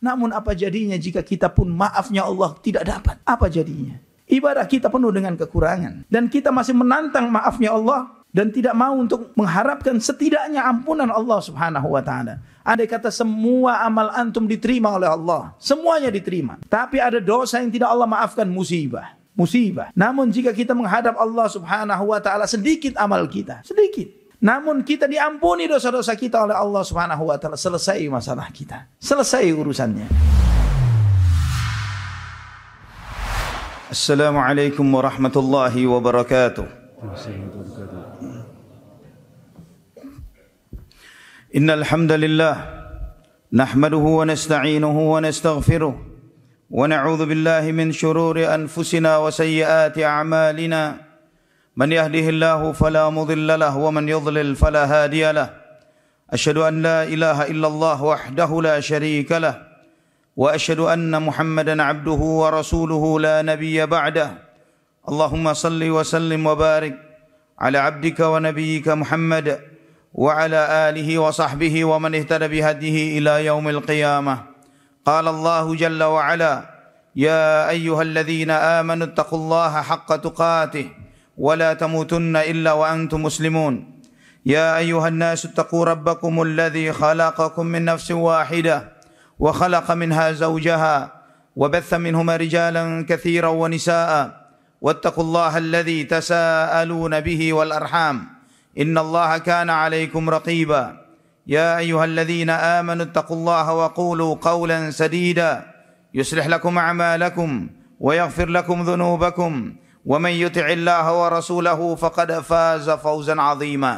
Namun apa jadinya jika kita pun maafnya Allah tidak dapat? Apa jadinya? Ibadah kita penuh dengan kekurangan. Dan kita masih menantang maafnya Allah. Dan tidak mau untuk mengharapkan setidaknya ampunan Allah subhanahu wa ta'ala. Ada kata semua amal antum diterima oleh Allah. Semuanya diterima. Tapi ada dosa yang tidak Allah maafkan, musibah. Musibah. Namun jika kita menghadap Allah subhanahu wa ta'ala, sedikit amal kita. Sedikit. Namun kita diampuni dosa-dosa kita oleh Allah subhanahu wa ta'ala. Selesai masalah kita. Selesai urusannya. Assalamualaikum warahmatullahi wabarakatuh. Innal hamdalillah nahmaduhu wa nasta'inuhu wa nastaghfiruh wa na'udzu billahi min shururi anfusina wa sayyiati a'malina man yahdihillahu fala mudilla lahu wa man yudlil fala hadiya lahu asyhadu an la ilaha illallah wahdahu la syarika lahu wa asyhadu anna muhammadan abduhu wa rasuluhu la nabiyya ba'dahu Allahumma salli wa sallim wa barik ala abdika wa nabiyyika Muhammad وعلى آله وصحبه ومن اهتدى بهديه إلى يوم القيامة قال الله جل وعلا يا أيها الذين آمنوا اتقوا الله حق تقاته ولا تموتن إلا وأنتم مسلمون يا أيها الناس اتقوا ربكم الذي خلقكم من نفس واحدة وخلق منها زوجها وبث منهما رجالا كثيرا ونساء واتقوا الله الذي تساءلون به والأرحام إن الله كان عليكم رقيبا يا أيها الذين آمنوا اتقوا الله وقولوا قولا سديدا يصلح لكم أعمالكم ويغفر لكم ذنوبكم ومن يطع الله ورسوله فقد فاز فوزا عظيما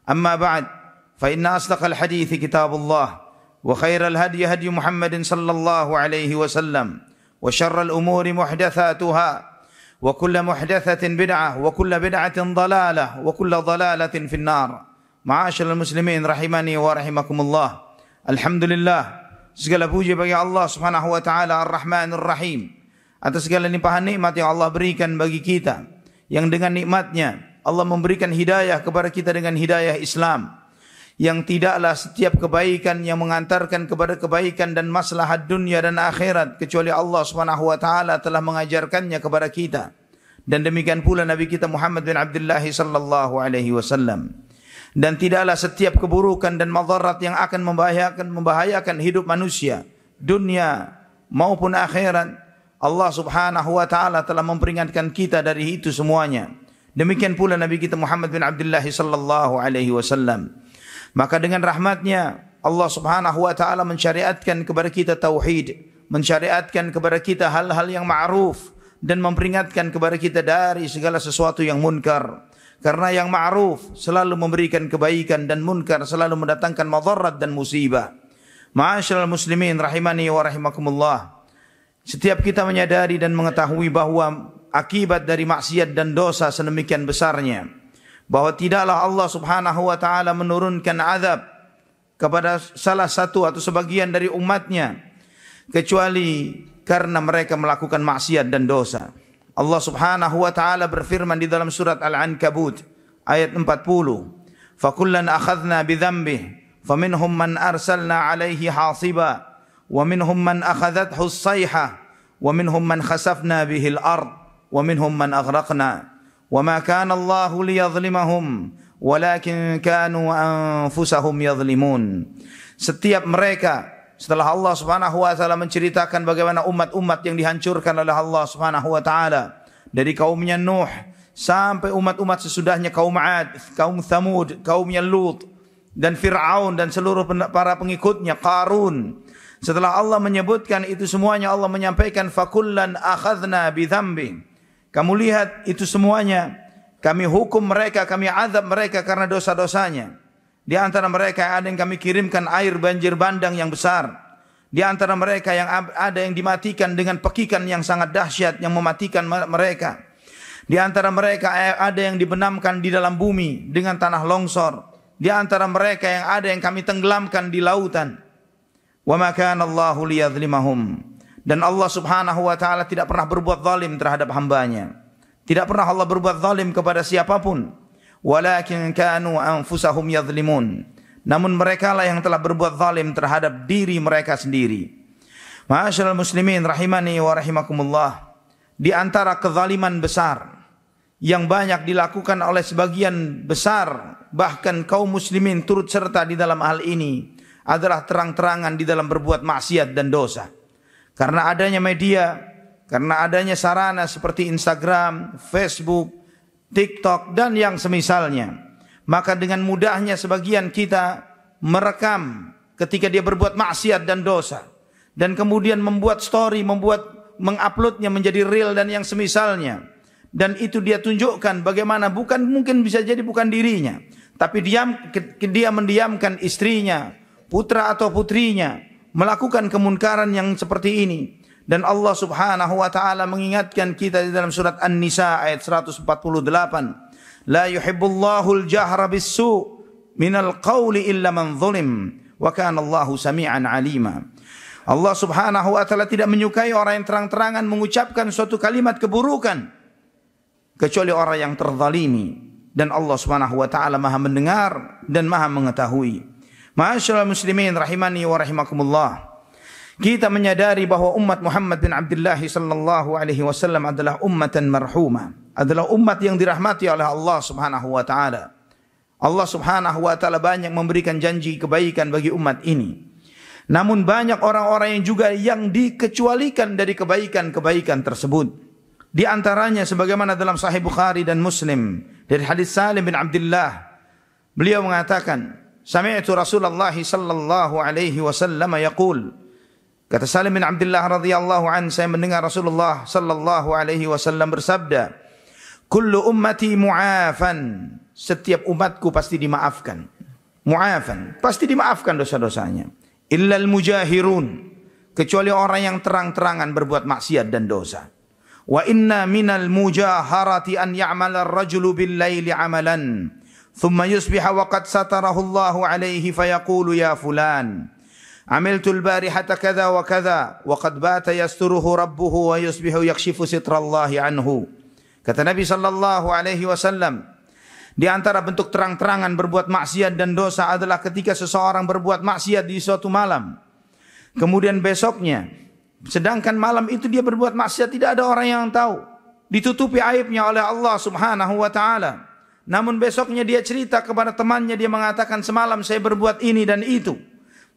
أما بعد فإن أصدق الحديث كتاب الله وخير الهدي هدي محمد صلى الله عليه وسلم وشر الأمور محدثاتها وكل محدثة بدعة وكل بدعة ضلالة وكل ضلالة في النار معاشر المسلمين rahimani wa rahimakumullah. Alhamdulillah, segala puji bagi Allah subhanahu wa ta'ala ar-Rahmanir Rahim atas segala limpahan nikmat yang Allah berikan bagi kita, yang dengan nikmatnya Allah memberikan hidayah kepada kita dengan hidayah Islam, yang tidaklah setiap kebaikan yang mengantarkan kepada kebaikan dan maslahat dunia dan akhirat kecuali Allah Subhanahu wa taala telah mengajarkannya kepada kita. Dan demikian pula Nabi kita Muhammad bin Abdullah sallallahu alaihi wasallam. Dan tidaklah setiap keburukan dan madarat yang akan membahayakan hidup manusia, dunia maupun akhirat, Allah Subhanahu wa taala telah memperingatkan kita dari itu semuanya. Demikian pula Nabi kita Muhammad bin Abdullah sallallahu alaihi wasallam. Maka dengan rahmatnya Allah subhanahu wa ta'ala mensyariatkan kepada kita tauhid, mensyariatkan kepada kita hal-hal yang ma'ruf, dan memperingatkan kepada kita dari segala sesuatu yang munkar. Karena yang ma'ruf selalu memberikan kebaikan dan munkar selalu mendatangkan madarat dan musibah. Ma'asyiral muslimin rahimani wa rahimakumullah. Setiap kita menyadari dan mengetahui bahwa akibat dari maksiat dan dosa sedemikian besarnya, bahwa tidaklah Allah subhanahu wa ta'ala menurunkan azab kepada salah satu atau sebagian dari umatnya kecuali karena mereka melakukan maksiat dan dosa. Allah subhanahu wa ta'ala berfirman di dalam surat Al-Ankabut ayat 40, فَكُلًّا أَخَذْنَا بِذَنْبِهِ فَمِنْهُمْ مَنْ أَرْسَلْنَا عَلَيْهِ حَاصِبًا وَمِنْهُمْ مَنْ أَخَذَتْهُ الصَّيْحَةُ وَمِنْهُمْ مَنْ خَسَفْنَا بِهِ الْأَرْضَ وَمِنْهُمْ مَنْ أَغْرَقْنَا وما كان الله ليظلمهم ولكن كانوا أنفسهم يظلمون. Setiap mereka, setelah Allah subhanahu wa ta'ala menceritakan bagaimana umat-umat yang dihancurkan oleh Allah subhanahu wa ta'ala, dari kaumnya Nuh sampai umat-umat sesudahnya, kaum Ad, kaum Thamud, kaumnya Lut, dan Fir'aun dan seluruh para pengikutnya, Qarun. Setelah Allah menyebutkan itu semuanya, Allah menyampaikan fakullan akhadna bidhanbi. Kamu lihat itu semuanya, kami hukum mereka, kami azab mereka karena dosa-dosanya. Di antara mereka ada yang kami kirimkan air banjir bandang yang besar. Di antara mereka yang ada yang dimatikan dengan pekikan yang sangat dahsyat yang mematikan mereka. Di antara mereka ada yang dibenamkan di dalam bumi dengan tanah longsor. Di antara mereka yang ada yang kami tenggelamkan di lautan. Wa ma kana Allahu liyadzlimahum. Dan Allah subhanahu wa ta'ala tidak pernah berbuat zalim terhadap hambanya. Tidak pernah Allah berbuat zalim kepada siapapun. Walakin kanu anfusahum yadzlimun. Namun mereka lah yang telah berbuat zalim terhadap diri mereka sendiri. Ma'asyiral muslimin rahimani wa rahimakumullah, di antara kezaliman besar yang banyak dilakukan oleh sebagian besar bahkan kaum muslimin turut serta di dalam hal ini adalah terang-terangan di dalam berbuat maksiat dan dosa. Karena adanya media, karena adanya sarana seperti Instagram, Facebook, TikTok dan yang semisalnya, maka dengan mudahnya sebagian kita merekam ketika dia berbuat maksiat dan dosa, dan kemudian membuat story, menguploadnya menjadi reel dan yang semisalnya, dan itu dia tunjukkan bagaimana mungkin bisa jadi bukan dirinya, tapi dia mendiamkan istrinya, putra atau putrinya melakukan kemunkaran yang seperti ini. Dan Allah Subhanahu wa taala mengingatkan kita di dalam surat An-Nisa ayat 148, la yuhibbullahu al-jahra bis-su' minal qawli illa man zulim wa kana Allahu sami'an alima. Allah Subhanahu wa taala tidak menyukai orang yang terang-terangan mengucapkan suatu kalimat keburukan kecuali orang yang terzalimi, dan Allah Subhanahu wa taala Maha mendengar dan Maha mengetahui. Ma'asyiral muslimin rahimani wa rahimakumullah, kita menyadari bahwa umat Muhammad bin Abdullah sallallahu alaihi wasallam adalah ummatan marhumah, adalah umat yang dirahmati oleh Allah Subhanahu wa taala. Allah Subhanahu wa taala banyak memberikan janji kebaikan bagi umat ini. Namun banyak orang-orang yang juga yang dikecualikan dari kebaikan-kebaikan tersebut. Di antaranya sebagaimana dalam Sahih Bukhari dan Muslim dari hadis Salim bin Abdullah, beliau mengatakan, sami'tu Rasulullah sallallahu alaihi wasallam yaqul, kata Salim bin Abdullah radhiyallahu an, saya mendengar Rasulullah sallallahu alaihi wasallam bersabda, kullu ummati mu'afan, setiap umatku pasti dimaafkan. Mu'afan, pasti dimaafkan dosa-dosanya. Illal mujahirun, kecuali orang yang terang-terangan berbuat maksiat dan dosa. Wa inna minal mujaharati an ya'mala ar-rajulu bil-laili 'amalan thumma yusbiha wa qad satarahu Allahu alayhi fayaqulu ya fulan amiltu al-barihata kadha wa kadha wa qad bata yasturuhu rabbuhu wa yusbihu yakshifu sitrallahi anhu. Kata Nabi sallallahu alaihi wasallam, di antara bentuk terang-terangan berbuat maksiat dan dosa adalah ketika seseorang berbuat maksiat di suatu malam, kemudian besoknya, sedangkan malam itu dia berbuat maksiat, tidak ada orang yang tahu, ditutupi aibnya oleh Allah Subhanahu wa taala. Namun besoknya dia cerita kepada temannya, dia mengatakan semalam saya berbuat ini dan itu,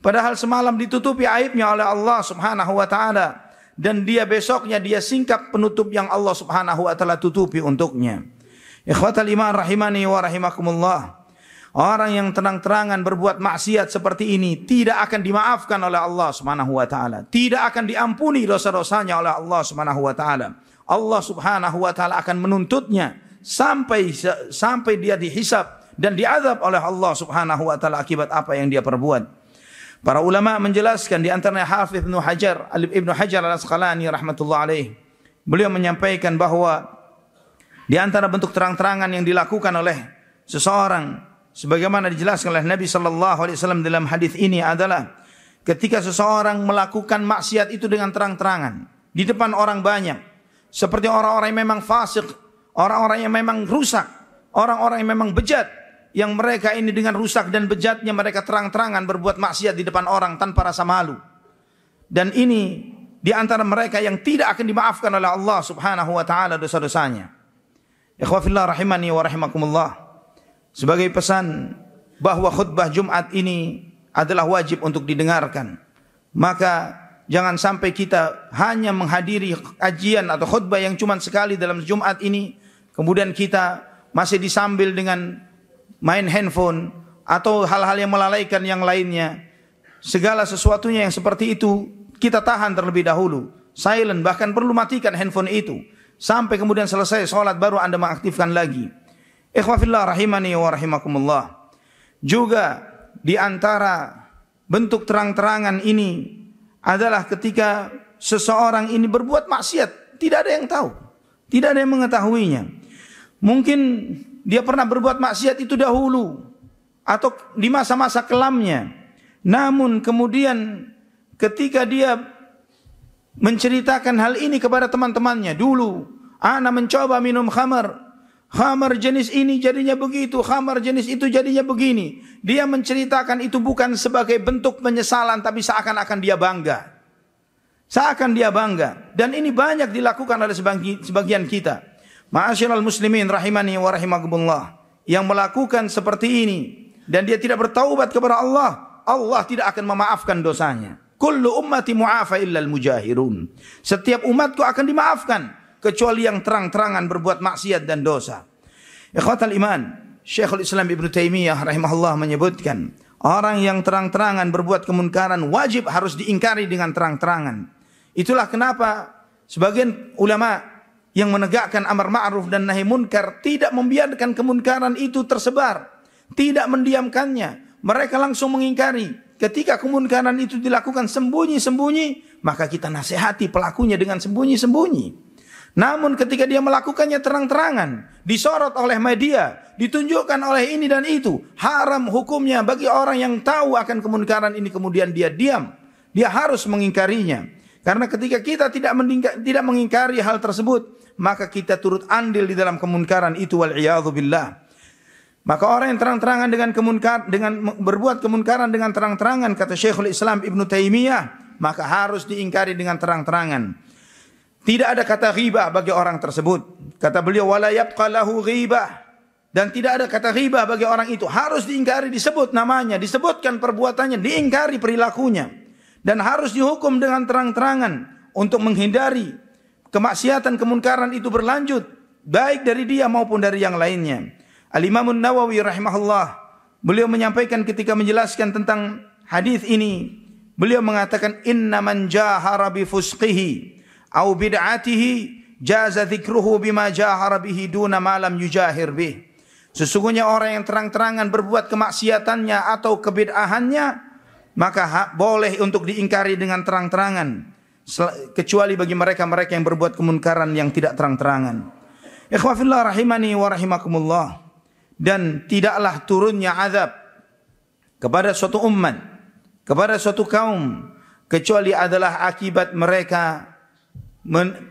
padahal semalam ditutupi aibnya oleh Allah Subhanahu wa taala, dan dia besoknya dia singkap penutup yang Allah Subhanahu wa taala tutupi untuknya. Ikhwatal iman rahimani wa rahimakumullah, orang yang terang-terangan berbuat maksiat seperti ini tidak akan dimaafkan oleh Allah Subhanahu wa taala, tidak akan diampuni dosa-dosanya oleh Allah Subhanahu wa taala. Allah Subhanahu wa taala akan menuntutnya sampai dia dihisab dan diazab oleh Allah Subhanahu wa taala akibat apa yang dia perbuat. Para ulama menjelaskan, di antaranya Hafidz Ibnu Hajar Al-Asqalani rahmatullah alaih, beliau menyampaikan bahwa di antara bentuk terang-terangan yang dilakukan oleh seseorang, sebagaimana dijelaskan oleh Nabi sallallahu alaihi wasallam dalam hadis ini, adalah ketika seseorang melakukan maksiat itu dengan terang-terangan di depan orang banyak, seperti orang-orang yang memang fasik, orang-orang yang memang rusak, orang-orang yang memang bejat, yang mereka ini dengan rusak dan bejatnya mereka terang-terangan berbuat maksiat di depan orang tanpa rasa malu. Dan ini di antara mereka yang tidak akan dimaafkan oleh Allah Subhanahu wa taala dosa-dosanya. Ikhwafillah rahimani wa rahimakumullah, sebagai pesan bahwa khutbah Jumat ini adalah wajib untuk didengarkan, maka jangan sampai kita hanya menghadiri kajian atau khutbah yang cuma sekali dalam Jumat ini, kemudian kita masih disambil dengan main handphone atau hal-hal yang melalaikan yang lainnya. Segala sesuatunya yang seperti itu kita tahan terlebih dahulu, silent, bahkan perlu matikan handphone itu sampai kemudian selesai sholat baru Anda mengaktifkan lagi. Ikhwafillah rahimani wa rahimakumullah, juga di antara bentuk terang-terangan ini adalah ketika seseorang ini berbuat maksiat, tidak ada yang tahu, tidak ada yang mengetahuinya. Mungkin dia pernah berbuat maksiat itu dahulu atau di masa-masa kelamnya, namun kemudian ketika dia menceritakan hal ini kepada teman-temannya, dulu ana mencoba minum khamar jenis ini jadinya begitu, khamar jenis itu jadinya begini. Dia menceritakan itu bukan sebagai bentuk penyesalan, tapi seakan-akan dia bangga. Seakan dia bangga. Dan ini banyak dilakukan oleh sebagian kita. Ma'asyiral muslimin rahimani wa rahimakumullah. Yang melakukan seperti ini. Dan dia tidak bertaubat kepada Allah. Allah tidak akan memaafkan dosanya. Kullu ummati mu'afa illal mujahirun. Setiap umatku akan dimaafkan. Kecuali yang terang-terangan berbuat maksiat dan dosa. Ikhwatal iman. Syekhul Islam Ibnu Taimiyah rahimahullah menyebutkan. Orang yang terang-terangan berbuat kemunkaran wajib harus diingkari dengan terang-terangan. Itulah kenapa sebagian ulama yang menegakkan amar ma'ruf dan nahi munkar tidak membiarkan kemunkaran itu tersebar, tidak mendiamkannya. Mereka langsung mengingkari. Ketika kemunkaran itu dilakukan sembunyi-sembunyi, maka kita nasihati pelakunya dengan sembunyi-sembunyi. Namun ketika dia melakukannya terang-terangan, disorot oleh media, ditunjukkan oleh ini dan itu, haram hukumnya bagi orang yang tahu akan kemunkaran ini kemudian dia diam. Dia harus mengingkarinya. Karena ketika kita tidak mengingkari hal tersebut, maka kita turut andil di dalam kemunkaran itu, wal'iyadzu billah. Maka orang yang terang-terangan dengan berbuat kemunkaran dengan terang-terangan, kata Syekhul Islam Ibnu Taimiyah, maka harus diingkari dengan terang-terangan. Tidak ada kata ghibah bagi orang tersebut. Kata beliau, wala yabqa lahu ghibah. Dan tidak ada kata ghibah bagi orang itu. Harus diingkari, disebut namanya, disebutkan perbuatannya, diingkari perilakunya. Dan harus dihukum dengan terang-terangan untuk menghindari kemaksiatan kemunkaran itu berlanjut, baik dari dia maupun dari yang lainnya. Al-Imam Nawawi rahimahullah, beliau menyampaikan ketika menjelaskan tentang hadis ini, beliau mengatakan inna man jahara bi fusqihi au bid'atihi jaza dzikruhu bima jahara bihi duna ma lam yujahir bih. Sesungguhnya orang yang terang-terangan berbuat kemaksiatannya atau kebid'ahannya, maka boleh untuk diingkari dengan terang-terangan, kecuali bagi mereka-mereka yang berbuat kemunkaran yang tidak terang-terangan. Ikhwafillah rahimani wa rahimakumullah. Dan tidaklah turunnya azab kepada suatu umat, kepada suatu kaum, kecuali adalah akibat mereka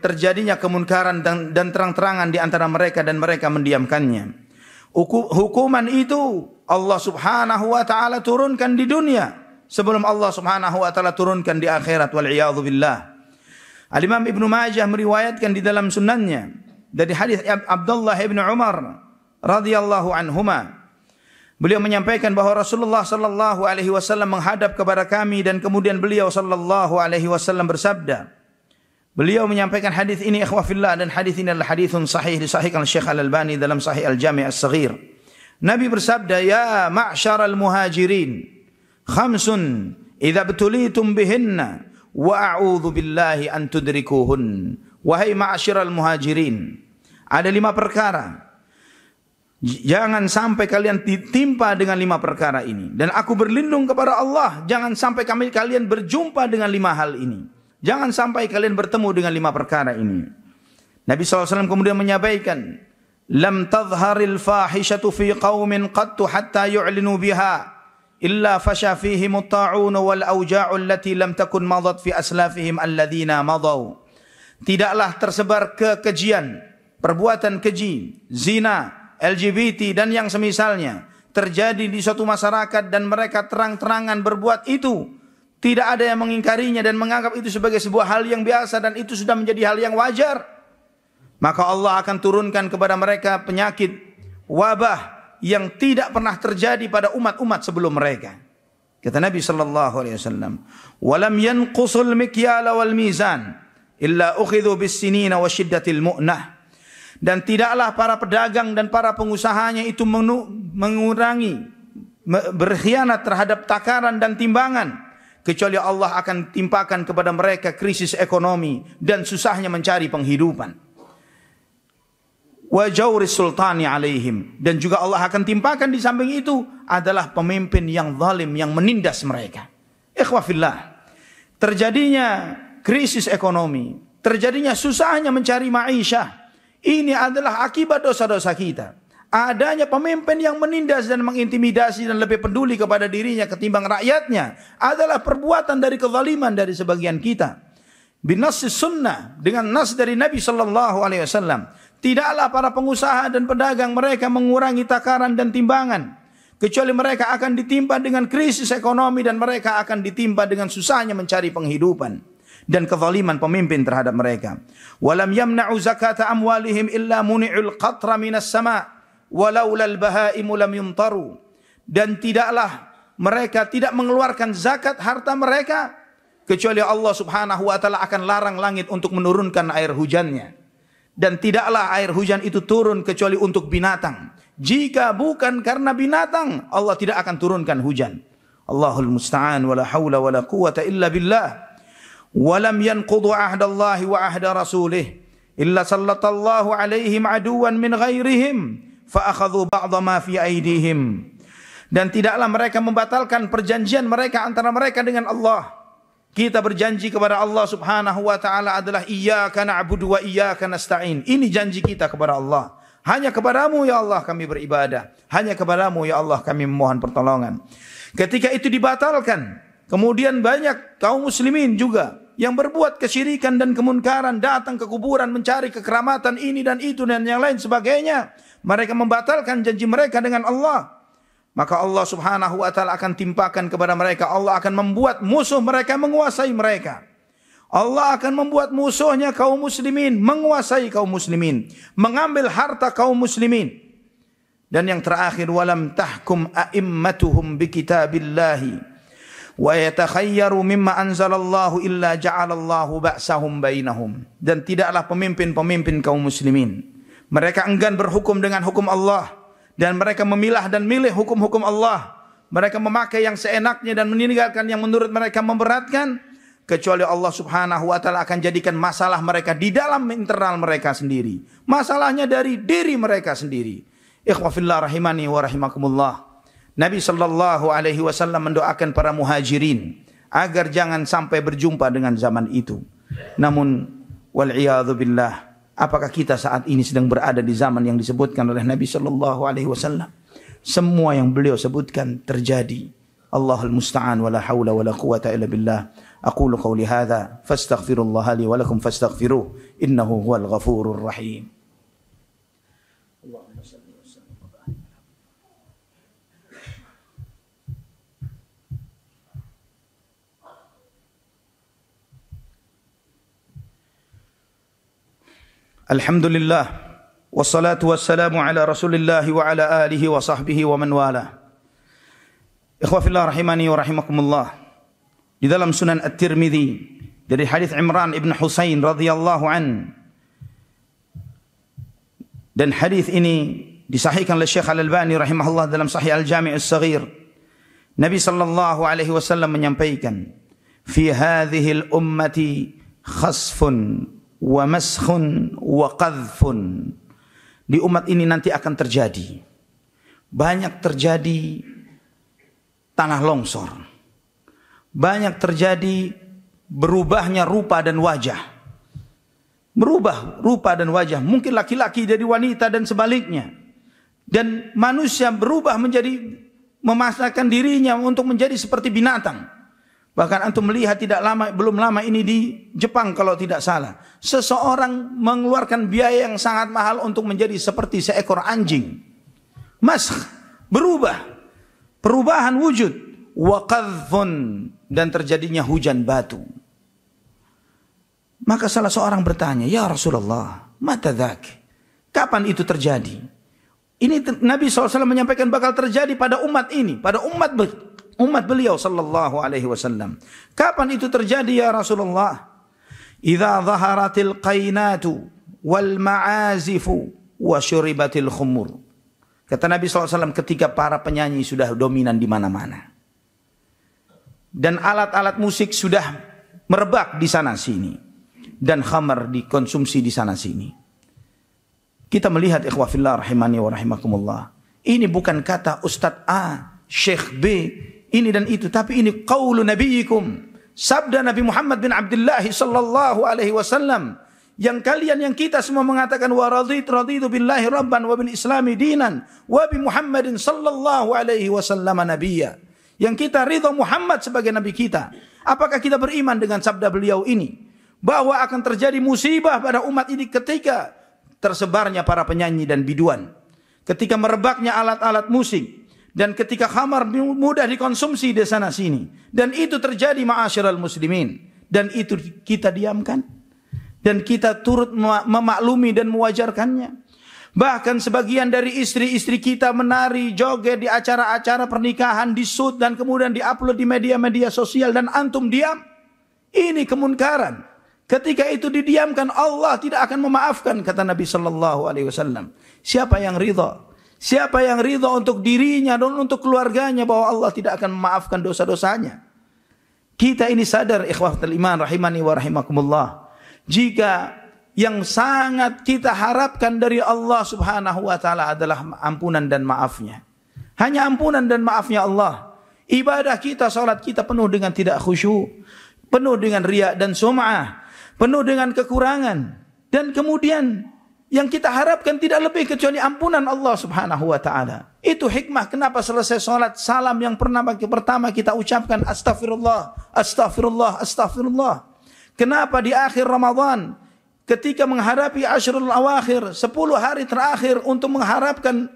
terjadinya kemunkaran dan terang-terangan di antara mereka dan mereka mendiamkannya. Hukuman itu Allah subhanahu wa ta'ala turunkan di dunia sebelum Allah subhanahu wa ta'ala turunkan di akhirat, wal'iyadzu billah. Al-Imam Ibnu Majah meriwayatkan di dalam sunannya dari hadis Abdullah ibn Umar radhiyallahu anhuma, beliau menyampaikan bahwa Rasulullah sallallahu alaihi wasallam menghadap kepada kami dan kemudian beliau sallallahu alaihi wasallam bersabda. Beliau menyampaikan hadis ini ikhwafillah, dan hadis ini adalah hadithun sahih, disahihkan Syekh Al-Albani dalam Sahih Al-Jami' As-Saghir. Nabi bersabda, "Ya ma'syaral muhajirin, khamsun idza btulitum bihinna wa a'udzu billahi an tudrikuhun." Wahai ma'syaral muhajirin, ada 5 perkara. Jangan sampai kalian ditimpa dengan 5 perkara ini. Dan aku berlindung kepada Allah, jangan sampai kalian berjumpa dengan 5 hal ini. Jangan sampai kalian bertemu dengan 5 perkara ini. Nabi SAW kemudian menyampaikan, "Lam tadhharil fahishatu fi qaumin qattu hatta yu'linu biha, illa fasha fihim at-ta'un wal awja'u allati lam takun madat fi aslafihim alladhina madaw." Tidaklah tersebar kekejian, perbuatan keji, zina, LGBT dan yang semisalnya terjadi di suatu masyarakat dan mereka terang-terangan berbuat itu. Tidak ada yang mengingkarinya dan menganggap itu sebagai sebuah hal yang biasa dan itu sudah menjadi hal yang wajar. Maka Allah akan turunkan kepada mereka penyakit, wabah yang tidak pernah terjadi pada umat-umat sebelum mereka. Kata Nabi sallallahu alaihi wasallam, "Walam yanqusul mikyala wal mizan illa ukhidhu bis sinina wa syiddatil mu'nah." Dan tidaklah para pedagang dan para pengusahanya itu mengurangi, berkhianat terhadap takaran dan timbangan, kecuali Allah akan timpakan kepada mereka krisis ekonomi dan susahnya mencari penghidupan. Wa jawris sultani alaihim, dan juga Allah akan timpakan di samping itu adalah pemimpin yang zalim yang menindas mereka. Ikhwafillah, terjadinya krisis ekonomi, terjadinya susahnya mencari ma'isyah, ini adalah akibat dosa-dosa kita. Adanya pemimpin yang menindas dan mengintimidasi dan lebih peduli kepada dirinya ketimbang rakyatnya adalah perbuatan dari kezaliman dari sebagian kita. Binassis sunnah, dengan nas dari Nabi sallallahu alaihi wasallam, tidaklah para pengusaha dan pedagang mereka mengurangi takaran dan timbangan, kecuali mereka akan ditimpa dengan krisis ekonomi dan mereka akan ditimpa dengan susahnya mencari penghidupan. dan kezaliman pemimpin terhadap mereka. Walam yamna'u zakata amwalihim illa muni'ul qatra minas sama' walaula al-bahaimu lam yumtaru. Dan tidaklah mereka tidak mengeluarkan zakat harta mereka kecuali Allah Subhanahu wa taala akan larang langit untuk menurunkan air hujannya. Dan tidaklah air hujan itu turun kecuali untuk binatang. Jika bukan karena binatang, Allah tidak akan turunkan hujan. Allahul musta'an wala haula wala quwata illa billah. Walam yanqudu ahdallahi wa ahda rasulih illa sallatallahu alaihim aduwan min ghairihim fa akhadhu ba'dha ma fi aydihim. Dan tidaklah mereka membatalkan perjanjian mereka antara mereka dengan Allah. Kita berjanji kepada Allah Subhanahu wa taala adalah iyyaka na'budu wa iyyaka nasta'in. Ini janji kita kepada Allah. Hanya kepadamu ya Allah kami beribadah. Hanya kepadamu ya Allah kami memohon pertolongan. Ketika itu dibatalkan, kemudian banyak kaum muslimin juga yang berbuat kesyirikan dan kemunkaran, datang ke kuburan mencari kekeramatan ini dan itu dan yang lain sebagainya. Mereka membatalkan janji mereka dengan Allah. Maka Allah Subhanahu wa taala akan timpakan kepada mereka, Allah akan membuat musuh mereka menguasai mereka. Allah akan membuat musuhnya kaum muslimin menguasai kaum muslimin, mengambil harta kaum muslimin. Dan yang terakhir, walam tahkum a'immatuhum bikitabillahi wa yatakhayyaru mimma anzalallahu illa ja'alallahu ba'sahum bainahum. Dan tidaklah pemimpin-pemimpin kaum muslimin, mereka enggan berhukum dengan hukum Allah, dan mereka memilah dan milih hukum-hukum Allah. Mereka memakai yang seenaknya dan meninggalkan yang menurut mereka memberatkan, kecuali Allah Subhanahu wa taala akan jadikan masalah mereka di dalam internal mereka sendiri. Masalahnya dari diri mereka sendiri. Ikhwah fillah rahimani wa rahimakumullah. Nabi sallallahu alaihi wasallam mendoakan para muhajirin agar jangan sampai berjumpa dengan zaman itu. Namun wal iyadzu billah, apakah kita saat ini sedang berada di zaman yang disebutkan oleh Nabi sallallahu alaihi wasallam? Semua yang beliau sebutkan terjadi. Allahul musta'an wala haula wala quwata illa billah. Aqulu qawli hadza fastaghfirullaha li wa lakum fastaghfiruh innahu huwal ghafurur rahim. Allahumma salli wa sallim wa barik. Alhamdulillah wassalatu wassalamu ala Rasulillah wa ala alihi wa sahbihi wa man wala. Ikhwah fillah rahimani wa rahimakumullah. Di dalam Sunan At-Tirmidzi dari hadis Imran ibn Husain radhiyallahu an, dan hadis ini disahihkan oleh Syekh Al-Albani rahimahullah dalam Sahih Al-Jami' As-Saghir. Nabi sallallahu alaihi wasallam menyampaikan, "Fi hadhihi al-ummati khasfun wa maskhun wa qadhfun." Di umat ini nanti akan terjadi banyak terjadi tanah longsor. Banyak terjadi berubahnya rupa dan wajah. Berubah rupa dan wajah. Mungkin laki-laki jadi wanita dan sebaliknya. Dan manusia berubah menjadi, memasakkan dirinya untuk menjadi seperti binatang. Bahkan antum melihat belum lama ini di Jepang kalau tidak salah. Seseorang mengeluarkan biaya yang sangat mahal untuk menjadi seperti seekor anjing. Maskh, berubah. Perubahan wujud. Wa qadhfun, dan terjadinya hujan batu. Maka salah seorang bertanya, "Ya Rasulullah, mata dzak? Kapan itu terjadi?" Ini Nabi SAW menyampaikan bakal terjadi pada umat ini, pada umat beliau sallallahu alaihi wasallam. Kapan itu terjadi ya Rasulullah? Idza dhaharatil qainatu wal ma'azifu wa syuribatil khumur. Kata Nabi SAW, ketika para penyanyi sudah dominan di mana-mana. Dan alat-alat musik sudah merebak di sana sini. Dan khamar dikonsumsi di sana sini. Kita melihat ikhwah fillah rahimani wa rahimakumullah. Ini bukan kata Ustadz A, Syekh B, ini dan itu. Tapi ini qaulu nabiyikum. Sabda Nabi Muhammad bin Abdullah sallallahu alaihi wasallam. Yang kalian, yang kita semua mengatakan wa raditu billahi rabban wa bil islami dinan wa bi Muhammadin sallallahu alaihi wasallam nabiyya. Yang kita ridha Muhammad sebagai nabi kita. Apakah kita beriman dengan sabda beliau ini? Bahwa akan terjadi musibah pada umat ini ketika tersebarnya para penyanyi dan biduan. Ketika merebaknya alat-alat musik. Dan ketika khamar mudah dikonsumsi di sana sini. Dan itu terjadi ma'asyiral muslimin. dan itu kita diamkan dan kita turut memaklumi dan mewajarkannya. Bahkan sebagian dari istri-istri kita menari, joget di acara-acara pernikahan, di shoot dan kemudian diupload di media-media sosial dan antum diam. Ini kemunkaran. Ketika itu didiamkan, Allah tidak akan memaafkan, kata Nabi sallallahu alaihi wasallam. Siapa yang ridha? Siapa yang ridha untuk dirinya dan untuk keluarganya bahwa Allah tidak akan memaafkan dosa-dosanya? Kita ini sadar, ikhwatul iman rahimani wa rahimakumullah. Jika yang sangat kita harapkan dari Allah subhanahu wa ta'ala adalah ampunan dan maafnya. Hanya ampunan dan maafnya Allah. Ibadah kita, salat kita penuh dengan tidak khusyuk, penuh dengan riya dan sum'ah, penuh dengan kekurangan. Dan kemudian yang kita harapkan tidak lebih kecuali ampunan Allah subhanahu wa ta'ala. Itu hikmah kenapa selesai sholat, salam yang pertama kita ucapkan astagfirullah, astagfirullah, astagfirullah. Kenapa di akhir Ramadan, ketika menghadapi Ashrul Awakhir, 10 hari terakhir untuk mengharapkan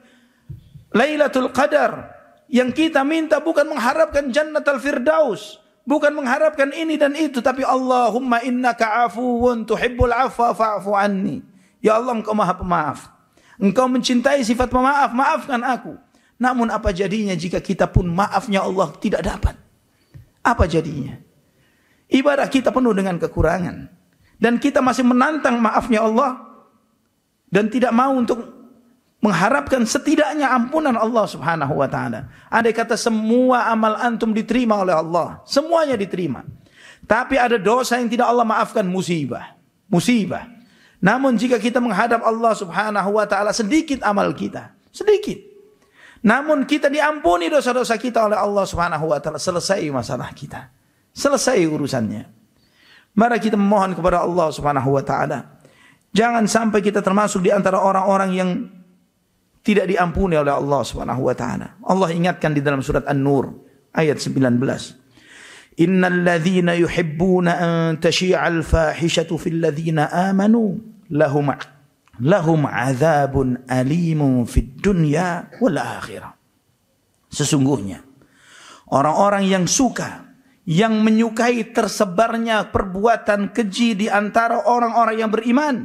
Lailatul Qadar, yang kita minta bukan mengharapkan Jannatul Firdaus, bukan mengharapkan ini dan itu, tapi Allahumma innaka afuwun tuhibbul afwa fa'fu anni. Ya Allah, Engkau Maha Pemaaf. Engkau mencintai sifat pemaaf, maafkan aku. Namun apa jadinya jika kita pun maafnya Allah tidak dapat? Apa jadinya? Ibadah kita penuh dengan kekurangan. Dan kita masih menantang maafnya Allah. Dan tidak mau untuk mengharapkan setidaknya ampunan Allah subhanahu wa ta'ala. Andai kata semua amal antum diterima oleh Allah. Semuanya diterima. Tapi ada dosa yang tidak Allah maafkan, musibah. Musibah. Namun jika kita menghadap Allah subhanahu wa ta'ala, sedikit amal kita. Sedikit. Namun kita diampuni dosa-dosa kita oleh Allah subhanahu wa ta'ala. Selesai masalah kita. Selesai urusannya. Mari kita memohon kepada Allah subhanahu wa ta'ala. Jangan sampai kita termasuk di antara orang-orang yang tidak diampuni oleh Allah subhanahu wa ta'ala. Allah ingatkan di dalam surat An-Nur ayat 19. Innal ladzina yuhibbuna an tashi'al fahishatu fil ladzina amanu lahum adzabun alimun fid dunya wal akhirah. Sesungguhnya orang-orang yang suka, yang menyukai tersebarnya perbuatan keji di antara orang-orang yang beriman,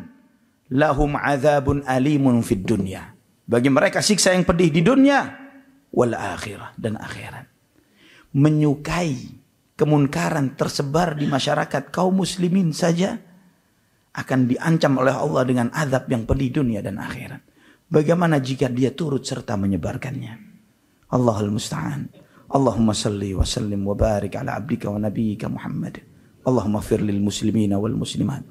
lahum adzabun alimun fid dunya. Bagi mereka siksa yang pedih di dunia wal akhirah, dan akhirat. Menyukai kemunkaran tersebar di masyarakat kaum muslimin saja akan diancam oleh Allah dengan azab yang pedih dunia dan akhirat. Bagaimana jika dia turut serta menyebarkannya? Allahul musta'an. Allahumma salli wa sallim wa barik ala abdika wa nabiyyika Muhammad. Allahumma ighfir lil muslimina wal muslimat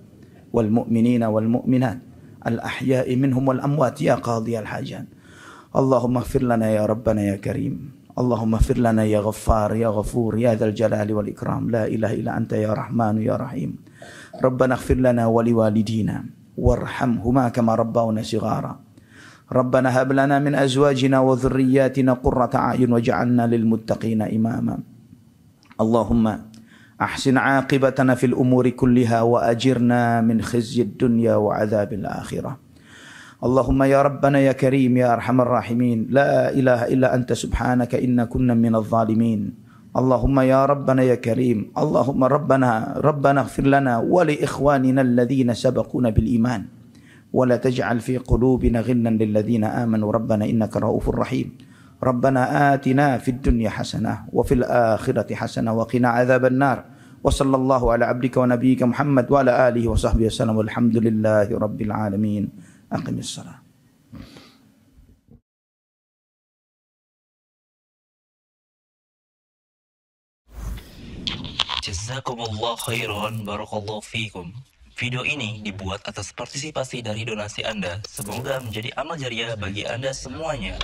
wal mu'minina wal mu'minat al ahya'i minhum wal amwat ya qadiyal hajat. Allahumma ighfir lana ya rabbana ya karim. Allahumma ighfir lana ya ghaffar ya ghafur ya dzal jalali wal ikram. La ilaha illa anta ya rahmanu ya rahim. Rabbana ighfir lana wa liwalidina warhamhuma kama rabbawna shighara. Rabbana hab lana min azwajina wa dhurriyyatina qurrata a'yun waj'alna lil muttaqina imama. Allahumma ahsin 'aqibatana fil umuri kulliha wa ajirna min khizyid dunya wa 'adzabil akhirah. Allahumma ya Rabbana ya Karim ya Arhamar Rahimin. La ilaha illa anta subhanaka inna kunna minadh zalimin. Allahumma ya Rabbana ya Karim. Allahumma Rabbana ighfir lana wa li ikhwanina alladhina sabaquna bil iman. Wa la taj'al fi qulubina ghillan lil ladzina amanu Rabbana innaka raufur rahim. Rabbana atina fid dunya hasanah wa fil akhirati hasanah wa qina adzaban nar. Wa sallallahu ala abdika wa nabiyyika Muhammad wa ala alihi wa sahbihi wasallam. Walhamdulillahi rabbil alamin. Aqimis salat. Jazakumullah khairan, barakallahu fikum. Video ini dibuat atas partisipasi dari donasi Anda. Semoga menjadi amal jariah bagi Anda semuanya.